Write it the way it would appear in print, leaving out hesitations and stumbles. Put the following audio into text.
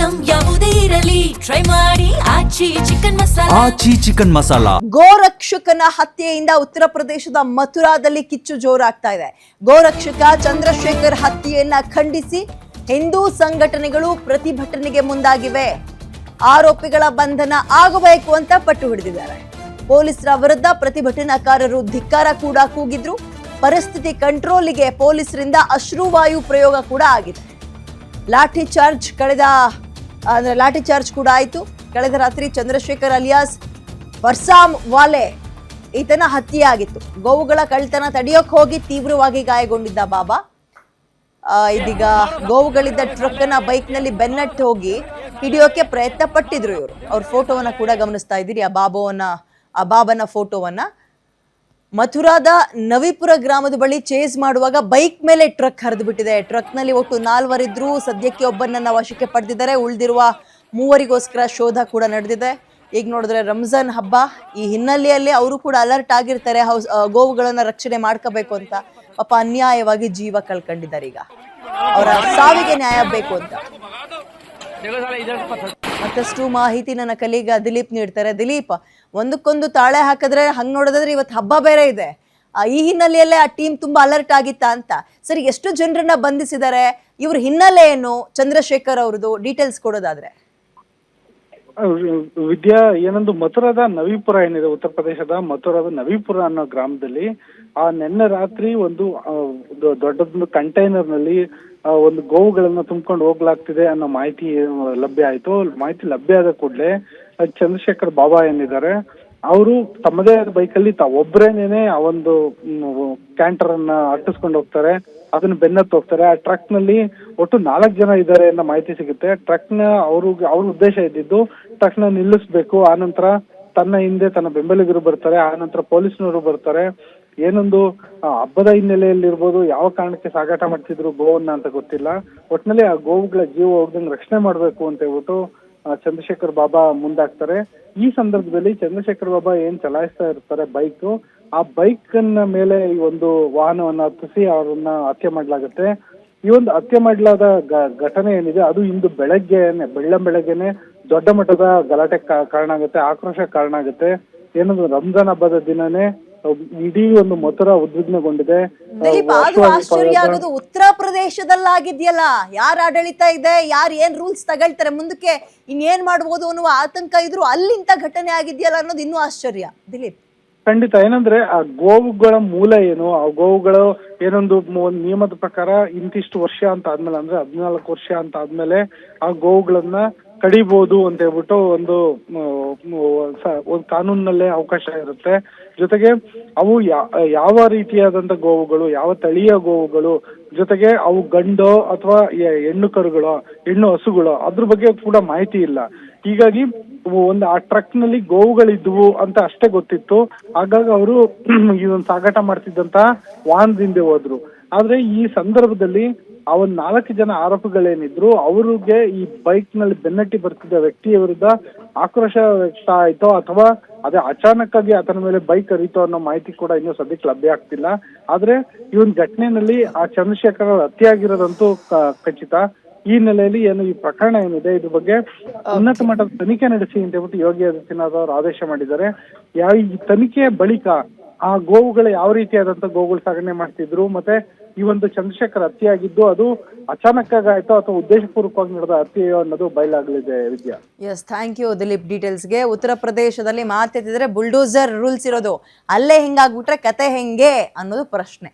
Item ಯಾವುದೇ ಇರಲಿ try ಮಾಡಿ ಆಚಿ ಚಿಕನ್ ಮಸಾಲಾ. ಗೋರಕ್ಷಕನ ಹತ್ಯೆಯಿಂದ ಉತ್ತರ ಪ್ರದೇಶದ ಮಥುರಾದಲ್ಲಿ ಕಿಚ್ಚು ಜೋರಾಗ್ತಾ ಇದೆ. ಗೋರಕ್ಷಕ ಚಂದ್ರಶೇಖರ್ ಹತ್ಯೆಯನ್ನ ಖಂಡಿಸಿ ಹಿಂದೂ ಸಂಘಟನೆಗಳು ಪ್ರತಿಭಟನೆಗೆ ಮುಂದಾಗಿವೆ. ಆರೋಪಿಗಳ ಬಂಧನ ಆಗಬೇಕು ಅಂತ ಪಟ್ಟು ಹಿಡಿದಿದ್ದಾರೆ. ಪೊಲೀಸರ ವಿರುದ್ಧ ಪ್ರತಿಭಟನಾಕಾರರು ಧಿಕ್ಕಾರ ಕೂಡ ಕೂಗಿದ್ರು. ಪರಿಸ್ಥಿತಿ ಕಂಟ್ರೋಲಿಗೆ ಪೊಲೀಸರಿಂದ ಅಶ್ರುವಾಯು ಪ್ರಯೋಗ ಕೂಡ ಆಗಿದೆ. ಲಾಠಿ ಚಾರ್ಜ್ ಕೂಡ ಆಯಿತು. ಕಳೆದ ರಾತ್ರಿ ಚಂದ್ರಶೇಖರ್ ಅಲಿಯಾಸ್ ವರ್ಸಾಮ್ ವಾಲೆ ಈತನ ಹತ್ಯೆ ಆಗಿತ್ತು. ಗೋವುಗಳ ಕಳ್ತನ ತಡೆಯೋಕ್ ಹೋಗಿ ತೀವ್ರವಾಗಿ ಗಾಯಗೊಂಡಿದ್ದ ಬಾಬಾ ಇದೀಗ ಗೋವುಗಳಿದ್ದ ಟ್ರಕ್ ಅನ್ನ ಬೈಕ್ ನಲ್ಲಿ ಬೆನ್ನಟ್ಟಿ ಹೋಗಿ ಹಿಡಿಯೋಕೆ ಪ್ರಯತ್ನ ಪಟ್ಟಿದ್ರು ಇವರು. ಅವ್ರ ಫೋಟೋವನ್ನ ಕೂಡ ಗಮನಿಸ್ತಾ ಇದ್ದೀರಿ. ಆ ಬಾಬನ ಫೋಟೋವನ್ನ ಮಥುರಾದ ನವಿಪುರ ಗ್ರಾಮದ ಬಳಿ ಚೇಸ್ ಮಾಡುವಾಗ ಬೈಕ್ ಮೇಲೆ ಟ್ರಕ್ ಹರಿದು ಬಿಟ್ಟಿದೆ. ಟ್ರಕ್ ನಲ್ಲಿ ಒಟ್ಟು 4 ಇದ್ರು. ಸದ್ಯಕ್ಕೆ ಒಬ್ಬನನ್ನ ವಶಕ್ಕೆ ಪಡೆದಿದ್ದಾರೆ. ಉಳಿದಿರುವ 3 ಶೋಧ ಕೂಡ ನಡೆದಿದೆ. ಈಗ ನೋಡಿದ್ರೆ ರಂಜಾನ್ ಹಬ್ಬ, ಈ ಹಿನ್ನೆಲೆಯಲ್ಲಿ ಅವರು ಕೂಡ ಅಲರ್ಟ್ ಆಗಿರ್ತಾರೆ. ಗೋವುಗಳನ್ನ ರಕ್ಷಣೆ ಮಾಡ್ಕೋಬೇಕು ಅಂತ. ಪಾಪ ಅನ್ಯಾಯವಾಗಿ ಜೀವ ಕಳ್ಕೊಂಡಿದ್ದಾರೆ. ಈಗ ಅವರ ಸಾವಿಗೆ ನ್ಯಾಯ ಬೇಕು ಅಂತ ಮತ್ತಷ್ಟು ಮಾಹಿತಿ ನನ್ನ ಕಲೀಗ ದಿಲೀಪ್ ನೀಡ್ತಾರೆ. ದಿಲೀಪ್, ಒಂದಕ್ಕೊಂದು ತಾಳೆ ಹಾಕಿದ್ರೆ ಹಂಗ್ ನೋಡೋದಾದ್ರೆ ಇವತ್ತು ಹಬ್ಬ ಬೇರೆ ಇದೆ. ಈ ಹಿನ್ನೆಲೆಯಲ್ಲೇ ಆ ಟೀಮ್ ತುಂಬಾ ಅಲರ್ಟ್ ಆಗಿತ್ತ ಅಂತ. ಸರಿ, ಎಷ್ಟು ಜನರನ್ನ ಬಂಧಿಸಿದ್ದಾರೆ? ಇವ್ರ ಹಿನ್ನೆಲೆ ಏನು? ಚಂದ್ರಶೇಖರ್ ಅವ್ರದ್ದು ಡೀಟೇಲ್ಸ್ ಕೊಡೋದಾದ್ರೆ. ವಿದ್ಯಾ, ಏನೊಂದು ಮಥುರಾದ ನವಿಪುರ ಏನಿದೆ, ಉತ್ತರ ಪ್ರದೇಶದ ಮಥುರಾದ ನವಿಪುರ ಅನ್ನೋ ಗ್ರಾಮದಲ್ಲಿ ನಿನ್ನೆ ರಾತ್ರಿ ಒಂದು ದೊಡ್ಡದೊಂದು ಕಂಟೈನರ್ ನಲ್ಲಿ ಒಂದು ಗೋವುಗಳನ್ನ ತುಂಬಿಕೊಂಡು ಹೋಗ್ಲಾಗ್ತಿದೆ ಅನ್ನೋ ಮಾಹಿತಿ ಲಭ್ಯ ಆಯ್ತು. ಮಾಹಿತಿ ಲಭ್ಯ ಆದ ಕೂಡಲೇ ಚಂದ್ರಶೇಖರ್ ಬಾಬಾ ಏನಿದ್ದಾರೆ ಅವರು ತಮ್ಮದೇ ಬೈಕಲ್ಲಿ ಒಬ್ಬರೇನೇನೆ ಆ ಒಂದು ಕ್ಯಾಂಟರ್ ಅನ್ನ ಅಟ್ಟಿಸ್ಕೊಂಡು ಹೋಗ್ತಾರೆ. ಅದನ್ನ ಬೆನ್ನತ್ತು ಹೋಗ್ತಾರೆ. ಆ ಟ್ರಕ್ ನಲ್ಲಿ ಒಟ್ಟು 4 ಜನ ಇದ್ದಾರೆ ಅನ್ನೋ ಮಾಹಿತಿ ಸಿಗುತ್ತೆ. ಟ್ರಕ್ ನ ಅವ್ರ ಉದ್ದೇಶ ಇದ್ದಿದ್ದು ಟ್ರಕ್ ನ ನಿಲ್ಲಿಸ್ಬೇಕು. ಆನಂತರ ತನ್ನ ಹಿಂದೆ ತನ್ನ ಬೆಂಬಲಿಗರು ಬರ್ತಾರೆ. ಆನಂತರ ಪೊಲೀಸ್ನವರು ಬರ್ತಾರೆ. ಏನೊಂದು ಹಬ್ಬದ ಹಿನ್ನೆಲೆಯಲ್ಲಿ ಇರ್ಬೋದು, ಯಾವ ಕಾರಣಕ್ಕೆ ಸಾಗಾಟ ಮಾಡ್ತಿದ್ರು ಗೋವನ್ನ ಅಂತ ಗೊತ್ತಿಲ್ಲ. ಒಟ್ನಲ್ಲಿ ಆ ಗೋವುಗಳ ಜೀವ ಹೋಗ್ದಂಗೆ ರಕ್ಷಣೆ ಮಾಡ್ಬೇಕು ಅಂತ ಹೇಳ್ಬಿಟ್ಟು ಚಂದ್ರಶೇಖರ್ ಬಾಬಾ ಮುಂದಾಗ್ತಾರೆ. ಈ ಸಂದರ್ಭದಲ್ಲಿ ಚಂದ್ರಶೇಖರ್ ಬಾಬಾ ಏನ್ ಚಲಾಯಿಸ್ತಾ ಇರ್ತಾರೆ ಬೈಕ್, ಆ ಬೈಕ್ ನ ಮೇಲೆ ಈ ಒಂದು ವಾಹನವನ್ನ ಹತ್ತಿಸಿ ಅವರನ್ನ ಹತ್ಯೆ ಮಾಡ್ಲಾಗತ್ತೆ. ಈ ಒಂದು ಹತ್ಯೆ ಮಾಡಲಾದ ಘಟನೆ ಏನಿದೆ ಅದು ಇಂದು ಬೆಳಗ್ಗೆನೆ ದೊಡ್ಡ ಮಟ್ಟದ ಗಲಾಟೆ ಕಾರಣ ಆಗುತ್ತೆ, ಆಕ್ರೋಶ ಕಾರಣ ಆಗುತ್ತೆ. ಏನಂದ್ರೆ ರಂಜಾನ್ ಹಬ್ಬದ ದಿನನೇ ಇಡೀ ಒಂದು ಮಥುರಾ ಉದ್ವಿಗ್ನಗೊಂಡಿದೆ. ಆಶ್ಚರ್ಯ ಆಗೋದು ಉತ್ತರ ಪ್ರದೇಶದಲ್ಲಾಗಿದ್ಯಲ್ಲ, ಯಾರ ಆಡಳಿತ ಇದೆ, ಯಾರು ಏನ್ ರೂಲ್ಸ್ ತಗೊಳ್ತಾರೆ, ಮುಂದಕ್ಕೆ ಇನ್ನೇನ್ ಮಾಡ್ಬೋದು ಅನ್ನುವ ಆತಂಕ ಇದ್ರು ಅಲ್ಲಿಂತ ಘಟನೆ ಆಗಿದ್ಯಲ್ಲ ಅನ್ನೋದು ಇನ್ನೂ ಆಶ್ಚರ್ಯ. ದಿಲೀಪ್, ಖಂಡಿತ. ಏನಂದ್ರೆ ಆ ಗೋವುಗಳ ಮೂಲ ಏನು, ಆ ಗೋವುಗಳು ಏನೊಂದು ನಿಯಮದ ಪ್ರಕಾರ ಇಂತಿಷ್ಟು ವರ್ಷ ಅಂತ ಆದ್ಮೇಲೆ, ಅಂದ್ರೆ 14 ವರ್ಷ ಅಂತ ಆದ್ಮೇಲೆ ಆ ಗೋವುಗಳನ್ನ ಕಡಿಬಹುದು ಅಂತ ಹೇಳ್ಬಿಟ್ಟು ಒಂದು ಕಾನೂನಿನಲ್ಲೇ ಅವಕಾಶ ಇರುತ್ತೆ. ಜೊತೆಗೆ ಅವು ಯಾವ ರೀತಿಯಾದಂತ ಗೋವುಗಳು, ಯಾವ ತಳಿಯ ಗೋವುಗಳು, ಜೊತೆಗೆ ಅವು ಗಂಡೋ ಅಥವಾ ಹೆಣ್ಣು ಕರುಗಳು, ಹೆಣ್ಣು ಹಸುಗಳು, ಅದ್ರ ಬಗ್ಗೆ ಕೂಡ ಮಾಹಿತಿ ಇಲ್ಲ. ಹೀಗಾಗಿ ಒಂದು ಆ ಟ್ರಕ್ ನಲ್ಲಿ ಗೋವುಗಳಿದ್ವು ಅಂತ ಅಷ್ಟೇ ಗೊತ್ತಿತ್ತು. ಹಾಗಾಗಿ ಅವರು ಈ ಒಂದು ಸಾಗಾಟ ಮಾಡ್ತಿದ್ದಂತ ವಾಹನದಿಂದ ಹೋದ್ರು. ಆದ್ರೆ ಈ ಸಂದರ್ಭದಲ್ಲಿ ಆ ಒಂದು 4 ಜನ ಆರೋಪಿಗಳೇನಿದ್ರು ಅವ್ರಿಗೆ ಈ ಬೈಕ್ ನಲ್ಲಿ ಬೆನ್ನಟ್ಟಿ ಬರ್ತಿದ್ದ ವ್ಯಕ್ತಿಯ ವಿರುದ್ಧ ಆಕ್ರೋಶ ವ್ಯಕ್ತ ಆಯ್ತೋ ಅಥವಾ ಅದೇ ಅಚಾನಕ್ ಆಗಿ ಆತನ ಮೇಲೆ ಬೈಕ್ ಹರಿತೋ ಅನ್ನೋ ಮಾಹಿತಿ ಕೂಡ ಇನ್ನೂ ಸದ್ಯಕ್ಕೆ ಲಭ್ಯ ಆಗ್ತಿಲ್ಲ. ಆದ್ರೆ ಈ ಒಂದು ಘಟನೆಯಲ್ಲಿ ಆ ಚಂದ್ರಶೇಖರ್ ಹತ್ಯೆ ಆಗಿರೋದಂತೂ ಖಚಿತ. ಈ ಹಿನ್ನೆಲೆಯಲ್ಲಿ ಏನು ಈ ಪ್ರಕರಣ ಏನಿದೆ ಇದ್ರ ಬಗ್ಗೆ ಉನ್ನತ ಮಟ್ಟದ ತನಿಖೆ ನಡೆಸಿ ಅಂತ ಹೇಳ್ಬಿಟ್ಟು ಯೋಗಿ ಆದಿತ್ಯನಾಥ್ ಅವರು ಆದೇಶ ಮಾಡಿದ್ದಾರೆ. ಈ ತನಿಖೆಯ ಬಳಿಕ ಆ ಗೋವುಗಳು ಯಾವ ರೀತಿಯಾದಂತ ಗೋವುಗಳು ಸಾಗಣೆ ಮಾಡ್ತಿದ್ರು, ಮತ್ತೆ ಈ ಒಂದು ಚಂದ್ರಶೇಖರ್ ಹತ್ಯೆ ಆಗಿದ್ದು ಅದು ಅಚಾನಕ್ ಆಗಾಯ್ತೋ ಅಥವಾ ಉದ್ದೇಶಪೂರ್ವಕವಾಗಿ ನಡೆದ ಹತ್ಯೆಯೋ ಅನ್ನೋದು ಬಯಲಾಗಲಿದೆ. ವಿದ್ಯಾ, ಎಸ್, ಥ್ಯಾಂಕ್ ಯು ದಿಲೀಪ್ ಡೀಟೇಲ್ಸ್ಗೆ. ಉತ್ತರ ಪ್ರದೇಶದಲ್ಲಿ ಮಾತಾಡ್ತಿದ್ರೆ ಬುಲ್ಡೋಸರ್ ರೂಲ್ಸ್ ಇರೋದು, ಅಲ್ಲೇ ಹಿಂಗಾಗ್ಬಿಟ್ರೆ ಕತೆ ಹೆಂಗೆ ಅನ್ನೋದು ಪ್ರಶ್ನೆ.